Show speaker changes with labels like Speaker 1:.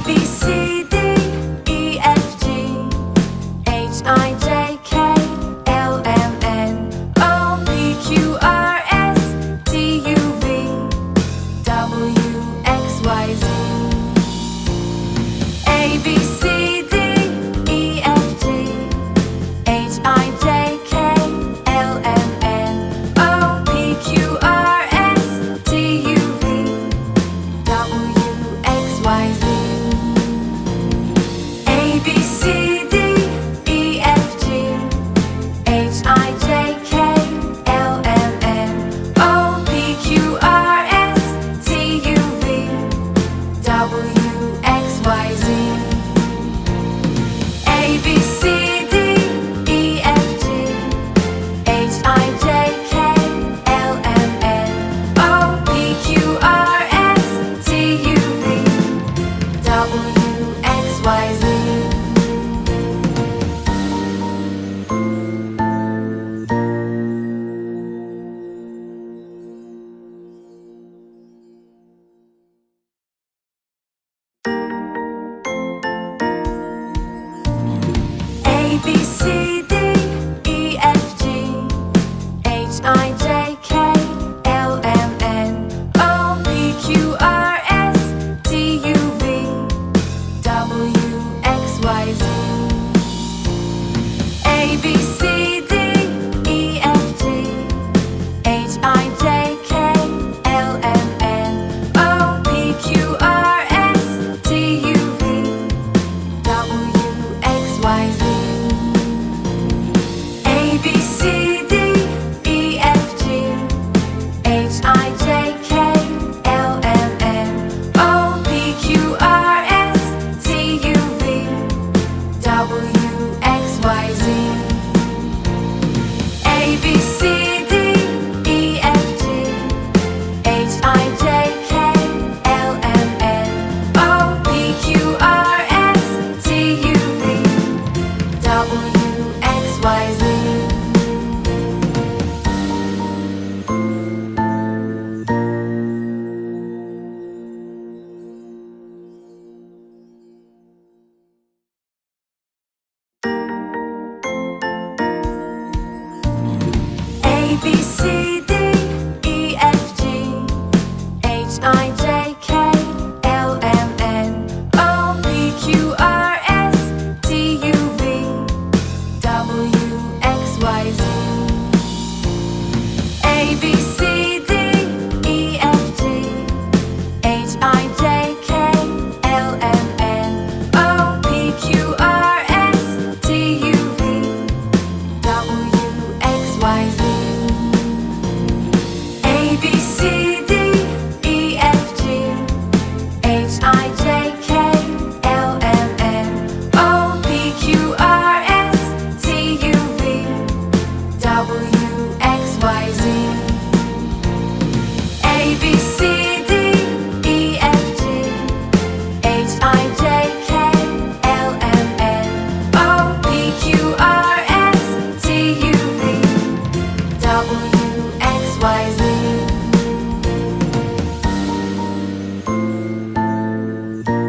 Speaker 1: B, C, D, E, F, G, H, I, J, K, L, M, N, O, P, Q, R, S, T, U, V, W, X, Y, Z. A, B, C, D, E, F, G, H, I, J, K, L, M, N, O, P, Q, R, S, T, U, V, W, X, Y, Z. A, B, C, D, E, F, G, H, I, J, K, L, M, N, O, P, Q, R, S, T, U, V, W, X, Y, Z. A, B, C, D, E, F, G, H, I, J, K, L, M, N, O, P, Q, R, S, T, U, V, W, X, Y, Z. A, B, C, D, E, F, G, H, I, J, K, L, M, N, O, P, Q, R, S, T, U, V, W, X, Y, Z. A, B, C, D, E, F, G, H, I, J, K, L, M, N, O, P, Q, R, S, T, U, V, W, X, Y, Z. A, B, C, D, E, F, G, H, I, J, K, L, M, N, O, P, Q, R, S, T, U, V, W, X, Y, Z. A, B, C, D, E, F, G, H, I, J, K, L, M, N, O, P, Q, R, S, T, U, V, W, X, Y, Z. A, B, C, D, E, F, G, H, I, J, K, L, M, N, O, P, Q, R, S, T, U, V, W, X, Y, Z. A, B, C, D, E, F, G, H, I, J, K, L, M, N, O, P, Q, R, S, T, U, V, W, X, Y, Z. A, B, C, D, E, F, G, H, I,